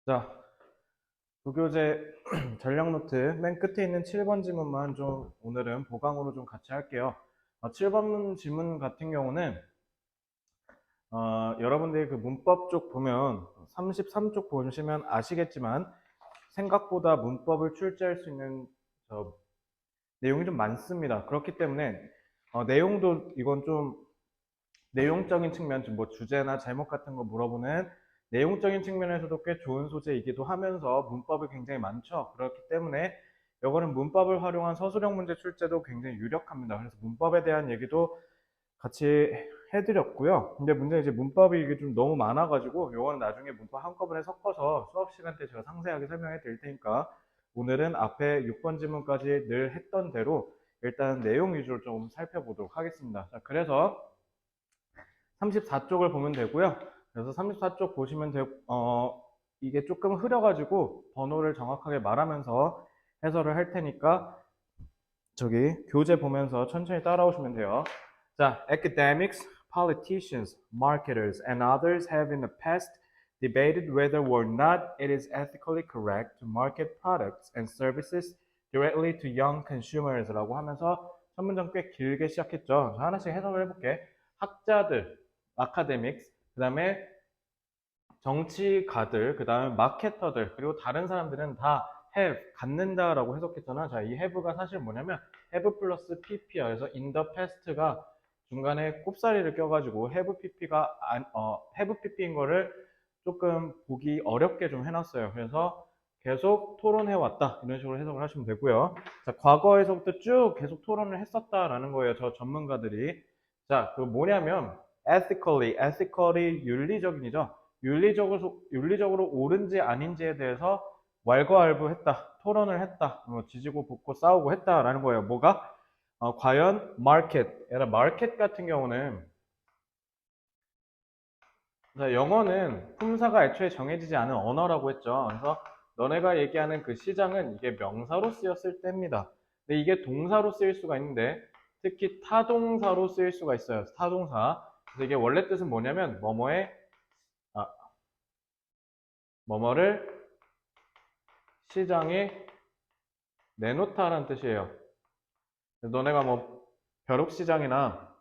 자, 도교재 전략 노트 맨 끝에 있는 7번 지문만 좀 오늘은 보강으로 좀 같이 할게요. 7번 지문 같은 경우는 여러분들이 그 문법 쪽 보면 33쪽 보시면 아시겠지만 생각보다 문법을 출제할 수 있는 내용이 좀 많습니다. 그렇기 때문에 내용도 이건 좀 내용적인 측면, 뭐 주제나 제목 같은 거 물어보는 내용적인 측면에서도 꽤 좋은 소재이기도 하면서 문법이 굉장히 많죠. 그렇기 때문에 이거는 문법을 활용한 서술형 문제 출제도 굉장히 유력합니다. 그래서 문법에 대한 얘기도 같이 해드렸고요. 근데 문제는 이제 문법이 이게 좀 너무 많아가지고 이거는 나중에 문법 한꺼번에 섞어서 수업 시간 때 제가 상세하게 설명해 드릴 테니까 오늘은 앞에 6번 지문까지 늘 했던 대로 일단 내용 위주로 좀 살펴보도록 하겠습니다. 자, 그래서 34쪽을 보면 되고요. 그래서 34쪽 보시면 이게 조금 흐려가지고 번호를 정확하게 말하면서 해설을 할 테니까 저기 교재 보면서 천천히 따라오시면 돼요. 자, academics, politicians, marketers, and others have in the past debated whether or not it is ethically correct to market products and services directly to young consumers 라고 하면서 첫 문장 꽤 길게 시작했죠. 자, 하나씩 해석을 해볼게. 학자들, academics, 그 다음에 정치가들, 그 다음에 마케터들, 그리고 다른 사람들은 다 have, 갖는다라고 해석했잖아. 자, 이 have가 사실 뭐냐면 have 플러스 pp야. 그래서 in the past가 중간에 꼽사리를 껴가지고 have pp인 거를 조금 보기 어렵게 좀 해놨어요. 그래서 계속 토론해왔다. 이런 식으로 해석을 하시면 되고요. 자, 과거에서부터 쭉 계속 토론을 했었다라는 거예요. 저 전문가들이. 자, 그 뭐냐면 ethically 윤리적인이죠. 윤리적으로 옳은지 아닌지에 대해서 왈가왈부했다, 토론을 했다, 뭐 지지고 볶고 싸우고 했다라는 거예요. 뭐가? 과연 마켓 같은 경우는 영어는 품사가 애초에 정해지지 않은 언어라고 했죠. 그래서 너네가 얘기하는 그 시장은 이게 명사로 쓰였을 때입니다. 근데 이게 동사로 쓰일 수가 있는데 특히 타동사로 쓰일 수가 있어요. 타동사. 그래서 이게 원래 뜻은 뭐냐면 아, 뭐뭐를 시장에 내놓다라는 뜻이에요. 너네가 뭐 벼룩시장이나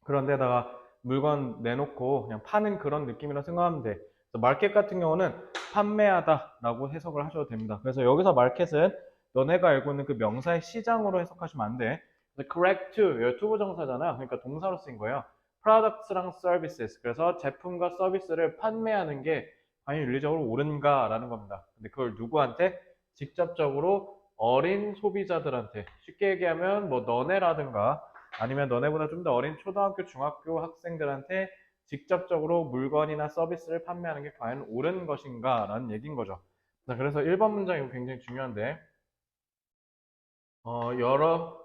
그런 데다가 물건 내놓고 그냥 파는 그런 느낌이라 생각하면 돼. 마켓 같은 경우는 판매하다라고 해석을 하셔도 됩니다. 그래서 여기서 마켓은 너네가 알고 있는 그 명사의 시장으로 해석하시면 안 돼. correct to, 이 투부정사잖아요. 그러니까 동사로 쓰인 거예요. products랑 services. 그래서 제품과 서비스를 판매하는 게 과연 윤리적으로 옳은가라는 겁니다. 근데 그걸 누구한테? 직접적으로 어린 소비자들한테. 쉽게 얘기하면 뭐 너네라든가 아니면 너네보다 좀 더 어린 초등학교, 중학교 학생들한테 직접적으로 물건이나 서비스를 판매하는 게 과연 옳은 것인가? 라는 얘기인 거죠. 자, 그래서 1번 문장 이거 굉장히 중요한데, 여러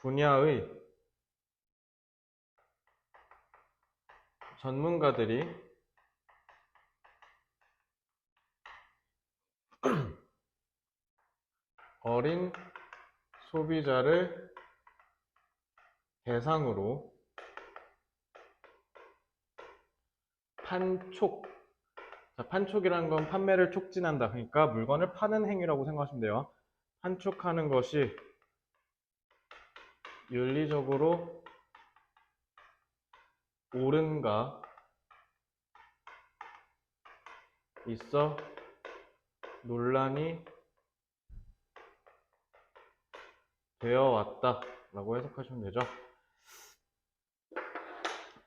분야의 전문가들이 어린 소비자를 대상으로 판촉, 자, 판촉이라는 건 판매를 촉진한다. 그러니까 물건을 파는 행위라고 생각하시면 돼요. 판촉하는 것이 윤리적으로 옳은가 있어 논란이 되어 왔다라고 해석하시면 되죠.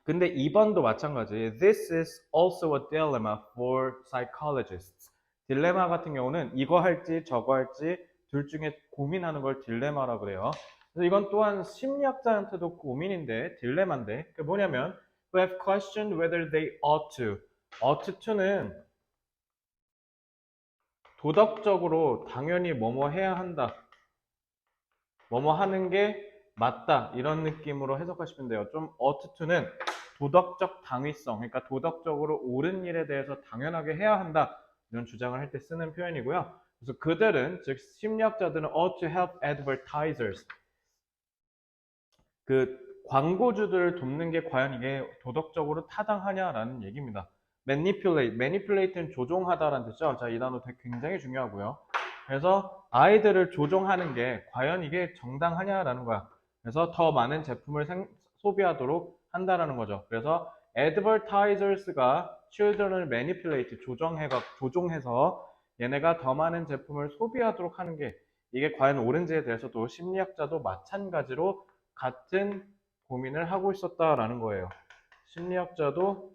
근데 2번도 마찬가지. This is also a dilemma for psychologists. 딜레마 같은 경우는 이거 할지 저거 할지 둘 중에 고민하는 걸 딜레마라고 그래요. 그래서 이건 또한 심리학자한테도 고민인데 딜레마인데 그게 뭐냐면 who have questioned whether they ought to. ought to는 도덕적으로 당연히 뭐뭐 해야 한다. 뭐뭐 하는 게 맞다. 이런 느낌으로 해석하시면 돼요. 좀 ought to는 도덕적 당위성, 그러니까 도덕적으로 옳은 일에 대해서 당연하게 해야 한다. 이런 주장을 할 때 쓰는 표현이고요. 그래서 그들은, 즉 심리학자들은 ought to help advertisers. 그 광고주들을 돕는 게 과연 이게 도덕적으로 타당하냐라는 얘기입니다. manipulate는 조종하다라는 뜻이죠. 자, 이 단어 되게 굉장히 중요하고요. 그래서 아이들을 조종하는 게 과연 이게 정당하냐라는 거야. 그래서 더 많은 제품을 소비하도록 한다라는 거죠. 그래서 advertisers가 children을 manipulate, 조종해서 얘네가 더 많은 제품을 소비하도록 하는 게 이게 과연 옳은지에 대해서도 심리학자도 마찬가지로 같은 고민을 하고 있었다라는 거예요. 심리학자도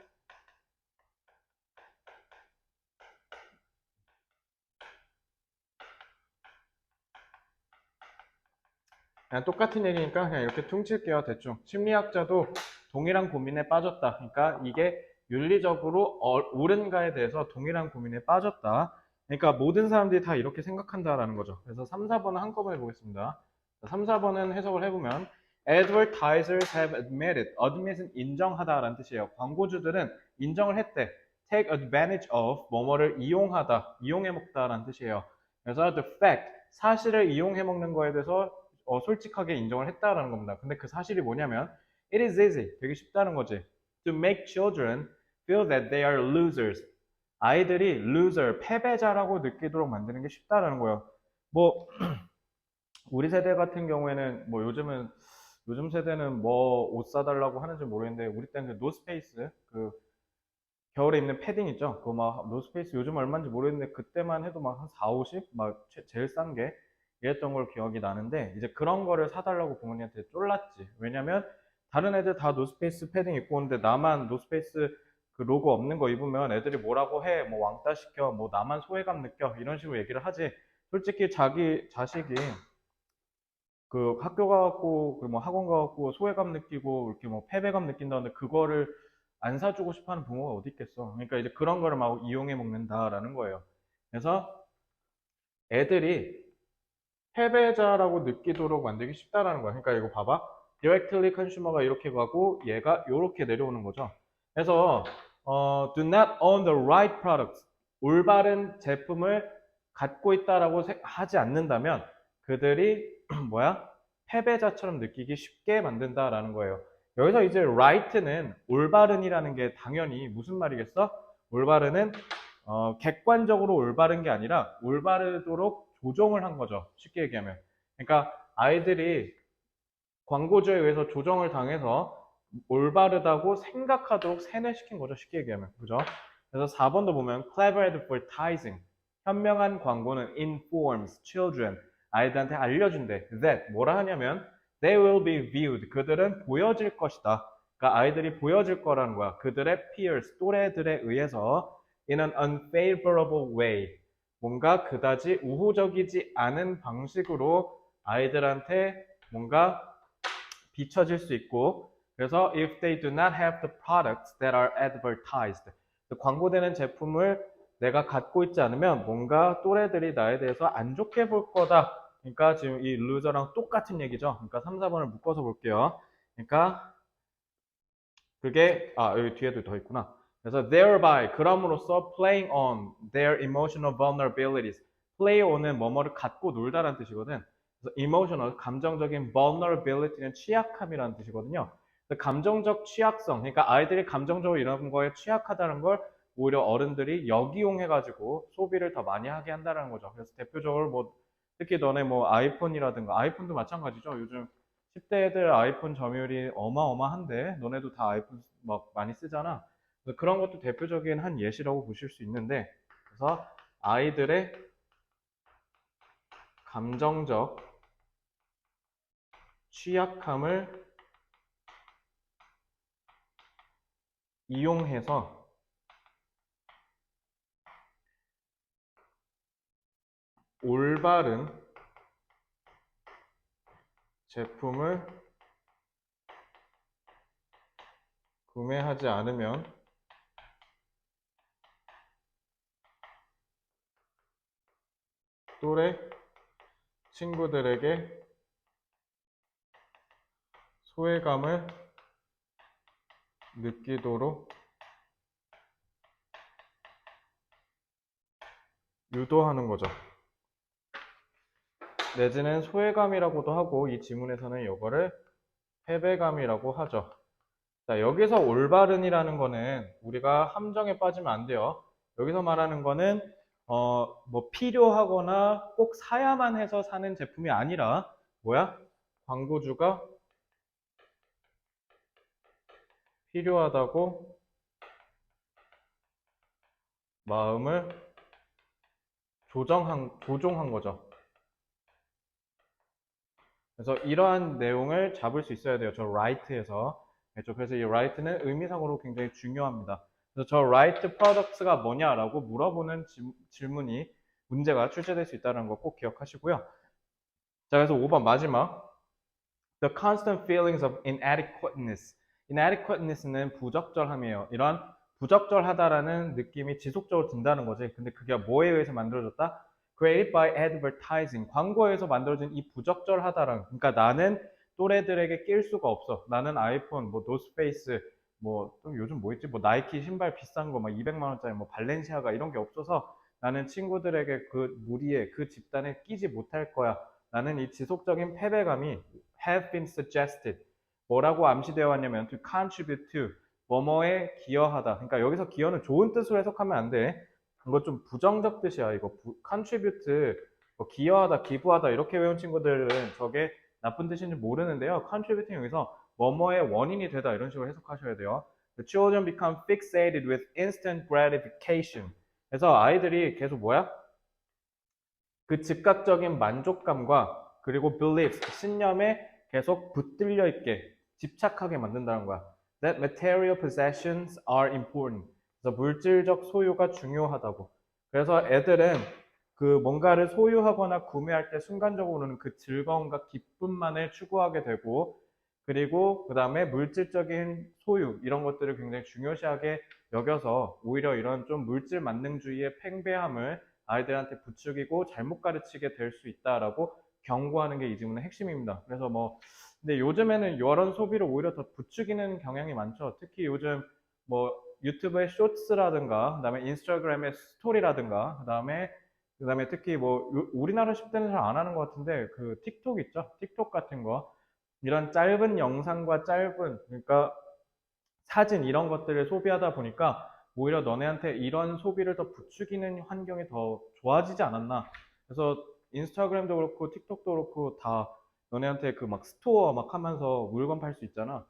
그냥 똑같은 얘기니까 그냥 이렇게 퉁칠게요, 대충. 심리학자도 동일한 고민에 빠졌다. 그러니까 이게 윤리적으로 옳은가에 대해서 동일한 고민에 빠졌다. 그러니까 모든 사람들이 다 이렇게 생각한다라는 거죠. 그래서 3, 4번은 한꺼번에 보겠습니다. 3, 4번은 해석을 해보면 Advertisers have admitted. admit은 인정하다라는 뜻이에요. 광고주들은 인정을 했대. take advantage of, 뭐뭐를 이용하다, 이용해 먹다라는 뜻이에요. 그래서 the fact, 사실을 이용해 먹는 거에 대해서 솔직하게 인정을 했다라는 겁니다. 근데 그 사실이 뭐냐면 it is easy, 되게 쉽다는 거지. to make children feel that they are losers. 아이들이 loser, 패배자라고 느끼도록 만드는 게 쉽다라는 거예요. 뭐 우리 세대 같은 경우에는 뭐 요즘 세대는 뭐 옷 사달라고 하는지 모르겠는데 우리 때는 그 노스페이스 그 겨울에 입는 패딩 있죠? 그거 막 노스페이스 요즘 얼마인지 모르겠는데 그때만 해도 막 한 4, 50? 막 제일 싼 게 이랬던 걸 기억이 나는데 이제 그런 거를 사달라고 부모님한테 쫄랐지. 왜냐면 다른 애들 다 노스페이스 패딩 입고 오는데 나만 노스페이스 그 로고 없는 거 입으면 애들이 뭐라고 해. 뭐 왕따 시켜. 뭐 나만 소외감 느껴. 이런 식으로 얘기를 하지. 솔직히 자기 자식이 그 학교 가갖고 그 뭐 학원 가갖고 소외감 느끼고 이렇게 뭐 패배감 느낀다는데 그거를 안 사주고 싶어하는 부모가 어디 있겠어. 그러니까 이제 그런 거를 막 이용해 먹는다라는 거예요. 그래서 애들이 패배자라고 느끼도록 만들기 쉽다라는 거야. 그러니까 이거 봐봐. Directly consumer가 이렇게 가고 얘가 이렇게 내려오는 거죠. 그래서 do not own the right products. 올바른 제품을 갖고 있다라고 하지 않는다면 그들이 뭐야? 패배자처럼 느끼기 쉽게 만든다라는 거예요. 여기서 이제 right는 올바른이라는 게 당연히 무슨 말이겠어? 올바른은 객관적으로 올바른 게 아니라 올바르도록 조정을 한 거죠. 쉽게 얘기하면. 그러니까 아이들이 광고주에 의해서 조정을 당해서 올바르다고 생각하도록 세뇌시킨 거죠. 쉽게 얘기하면. 그죠? 그래서 4번도 보면 clever advertising. 현명한 광고는 informs children. 아이들한테 알려준대. that. 뭐라 하냐면 they will be viewed. 그들은 보여질 것이다. 그러니까 아이들이 보여질 거라는 거야. 그들의 peers, 또래들에 의해서 in an unfavorable way. 뭔가 그다지 우호적이지 않은 방식으로 아이들한테 뭔가 비춰질 수 있고 그래서 if they do not have the products that are advertised 광고되는 제품을 내가 갖고 있지 않으면 뭔가 또래들이 나에 대해서 안 좋게 볼 거다. 그러니까 지금 이 루저랑 똑같은 얘기죠. 그러니까 3, 4번을 묶어서 볼게요. 그러니까 그게 여기 뒤에도 더 있구나. 그래서 thereby 그럼으로써 playing on their emotional vulnerabilities. play on은 뭐뭐를 갖고 놀다라는 뜻이거든. 그래서 emotional 감정적인 vulnerability는 취약함이라는 뜻이거든요. 감정적 취약성, 그러니까 아이들이 감정적으로 이런 거에 취약하다는 걸 오히려 어른들이 역이용해가지고 소비를 더 많이 하게 한다는 거죠. 그래서 대표적으로 뭐 특히 너네 뭐 아이폰이라든가 아이폰도 마찬가지죠. 요즘 10대 애들 아이폰 점유율이 어마어마한데 너네도 다 아이폰 막 많이 쓰잖아. 그래서 그런 것도 대표적인 한 예시라고 보실 수 있는데 그래서 아이들의 감정적 취약함을 이용해서 올바른 제품을 구매하지 않으면 또래 친구들에게 소외감을 느끼도록 유도하는 거죠. 내지는 소외감이라고도 하고 이 지문에서는 이거를 패배감이라고 하죠. 자, 여기서 올바른이라는 거는 우리가 함정에 빠지면 안 돼요. 여기서 말하는 거는 뭐 필요하거나 꼭 사야만 해서 사는 제품이 아니라 뭐야? 광고주가 필요하다고 마음을 조종한 거죠. 그래서 이러한 내용을 잡을 수 있어야 돼요. 저 right에서. 그렇죠. 그래서 이 right는 의미상으로 굉장히 중요합니다. 그래서 저 right products가 뭐냐라고 물어보는 질문이 문제가 출제될 수 있다는 거 꼭 기억하시고요. 자, 그래서 5번 마지막. The constant feelings of inadequateness. inadequateness는 부적절함이에요. 이런 부적절하다라는 느낌이 지속적으로 든다는 거지. 근데 그게 뭐에 의해서 만들어졌다? Created by advertising. 광고에서 만들어진 이 부적절하다라는. 그러니까 나는 또래들에게 낄 수가 없어. 나는 아이폰, 뭐 노스페이스, 뭐 또 요즘 뭐 있지? 뭐 나이키 신발 비싼 거 막 200만 원짜리 뭐 발렌시아가 이런 게 없어서 나는 친구들에게 그 무리에 그 집단에 끼지 못할 거야. 나는 이 지속적인 패배감이 have been suggested. 뭐라고 암시되어 왔냐면 to contribute to 뭐뭐에 기여하다. 그러니까 여기서 기여는 좋은 뜻으로 해석하면 안 돼. 이거 좀 부정적 뜻이야. 이거 contribute 뭐 기여하다, 기부하다 이렇게 외운 친구들은 저게 나쁜 뜻인지 모르는데요. contributing 여기서 뭐뭐의 원인이 되다 이런 식으로 해석하셔야 돼요. The children become fixated with instant gratification. 그래서 아이들이 계속 뭐야? 그 즉각적인 만족감과 그리고 beliefs, 신념에 계속 붙들려 있게 집착하게 만든다는 거야. That material possessions are important. 그래서 물질적 소유가 중요하다고. 그래서 애들은 그 뭔가를 소유하거나 구매할 때 순간적으로는 그 즐거움과 기쁨만을 추구하게 되고 그리고 그 다음에 물질적인 소유 이런 것들을 굉장히 중요시하게 여겨서 오히려 이런 좀 물질 만능주의의 팽배함을 아이들한테 부추기고 잘못 가르치게 될 수 있다라고 경고하는 게 이 지문의 핵심입니다. 그래서 뭐 근데 요즘에는 이런 소비를 오히려 더 부추기는 경향이 많죠. 특히 요즘 뭐 유튜브의 쇼츠라든가 그다음에 인스타그램의 스토리라든가 그다음에 특히 뭐 우리나라 10대는 잘 안 하는 것 같은데 그 틱톡 있죠? 틱톡 같은 거 이런 짧은 영상과 짧은 그러니까 사진 이런 것들을 소비하다 보니까 오히려 너네한테 이런 소비를 더 부추기는 환경이 더 좋아지지 않았나. 그래서 인스타그램도 그렇고 틱톡도 그렇고 다 너네한테 그 막 스토어 막 하면서 물건 팔 수 있잖아.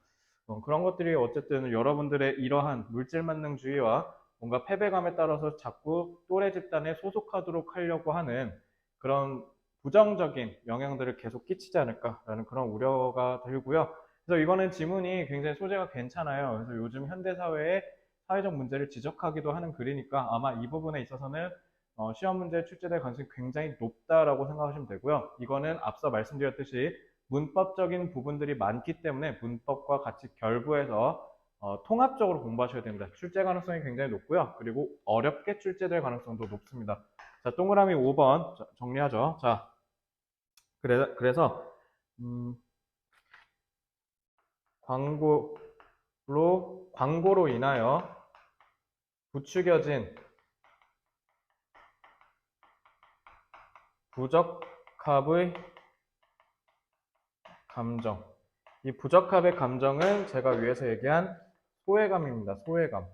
그런 것들이 어쨌든 여러분들의 이러한 물질 만능주의와 뭔가 패배감에 따라서 자꾸 또래 집단에 소속하도록 하려고 하는 그런 부정적인 영향들을 계속 끼치지 않을까라는 그런 우려가 들고요. 그래서 이거는 지문이 굉장히 소재가 괜찮아요. 그래서 요즘 현대 사회의 사회적 문제를 지적하기도 하는 글이니까 아마 이 부분에 있어서는 시험 문제에 출제될 가능성이 굉장히 높다라고 생각하시면 되고요. 이거는 앞서 말씀드렸듯이 문법적인 부분들이 많기 때문에 문법과 같이 결부해서 통합적으로 공부하셔야 됩니다. 출제 가능성이 굉장히 높고요. 그리고 어렵게 출제될 가능성도 높습니다. 자, 동그라미 5번 정리하죠. 자, 그래서 음, 광고로 인하여 부추겨진 부적합의 감정. 이 부적합의 감정은 제가 위에서 얘기한 소외감입니다. 소외감.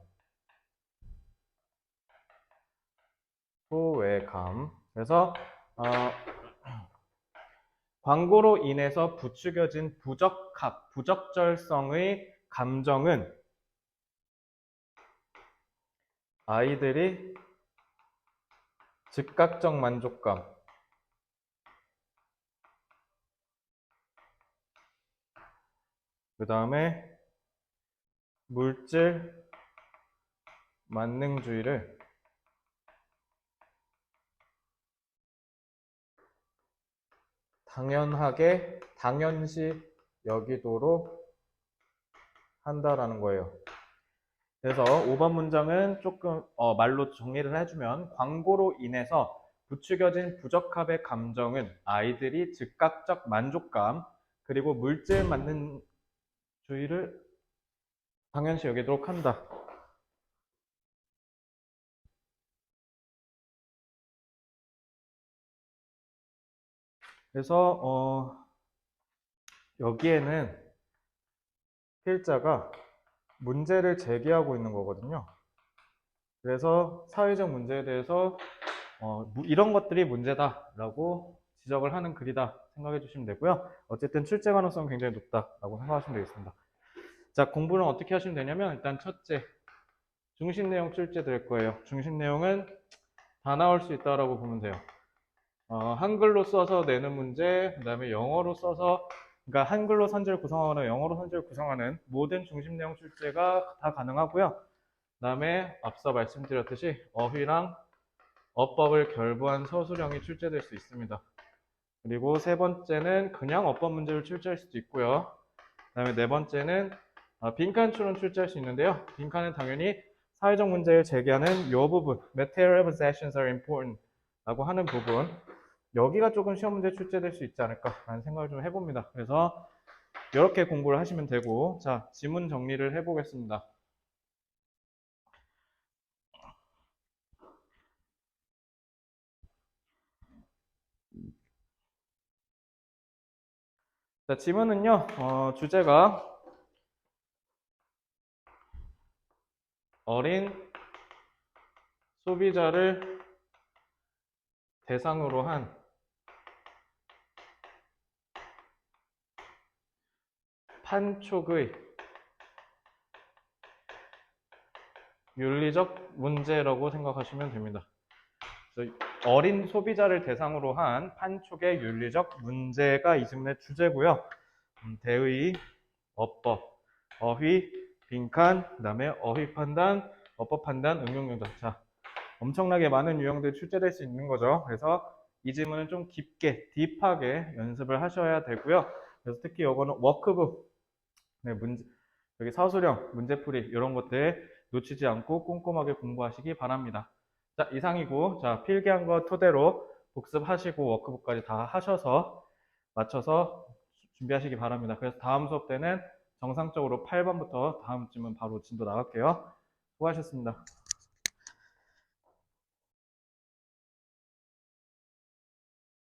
소외감. 그래서 광고로 인해서 부추겨진 부적절성의 감정은 아이들이 즉각적 만족감, 그 다음에 물질 만능주의를 당연시 여기도록 한다라는 거예요. 그래서 5번 문장은 조금 말로 정리를 해주면 광고로 인해서 부추겨진 부적합의 감정은 아이들이 즉각적 만족감 그리고 물질 만능주의를 당연시 여기도록 한다. 그래서 여기에는 필자가 문제를 제기하고 있는 거거든요. 그래서 사회적 문제에 대해서 이런 것들이 문제다라고 지적을 하는 글이다 생각해 주시면 되고요. 어쨌든 출제 가능성은 굉장히 높다라고 생각하시면 되겠습니다. 자, 공부는 어떻게 하시면 되냐면 일단 첫째, 중심 내용 출제될 거예요. 중심 내용은 다 나올 수 있다라고 보면 돼요. 한글로 써서 내는 문제, 그 다음에 영어로 써서, 그러니까 한글로 선지를 구성하거나 영어로 선지를 구성하는 모든 중심 내용 출제가 다 가능하고요. 그 다음에 앞서 말씀드렸듯이 어휘랑 어법을 결부한 서술형이 출제될 수 있습니다. 그리고 세 번째는 그냥 어법 문제를 출제할 수도 있고요. 그 다음에 네 번째는 빈칸 추론 출제할 수 있는데요. 빈칸은 당연히 사회적 문제를 제기하는 이 부분, material possessions are important 라고 하는 부분, 여기가 조금 시험 문제 출제될 수 있지 않을까라는 생각을 좀 해봅니다. 그래서 이렇게 공부를 하시면 되고, 자, 지문 정리를 해보겠습니다. 자, 지문은요, 주제가 어린 소비자를 대상으로 한 판촉의 윤리적 문제라고 생각하시면 됩니다. 어린 소비자를 대상으로 한 판촉의 윤리적 문제가 이 지문의 주제고요. 대의, 어법, 어휘, 빈칸, 그 다음에 어휘 판단, 어법 판단, 응용 용도. 자, 엄청나게 많은 유형들이 출제될 수 있는 거죠. 그래서 이 지문은 좀 깊게, 딥하게 연습을 하셔야 되고요. 그래서 특히 이거는 워크북, 네, 여기 사술형, 문제풀이 이런 것들 놓치지 않고 꼼꼼하게 공부하시기 바랍니다. 자, 이상이고, 자, 필기한 거 토대로 복습하시고 워크북까지 다 하셔서 맞춰서 준비하시기 바랍니다. 그래서 다음 수업 때는 정상적으로 8번부터 다음 주면 바로 진도 나갈게요. 수고하셨습니다.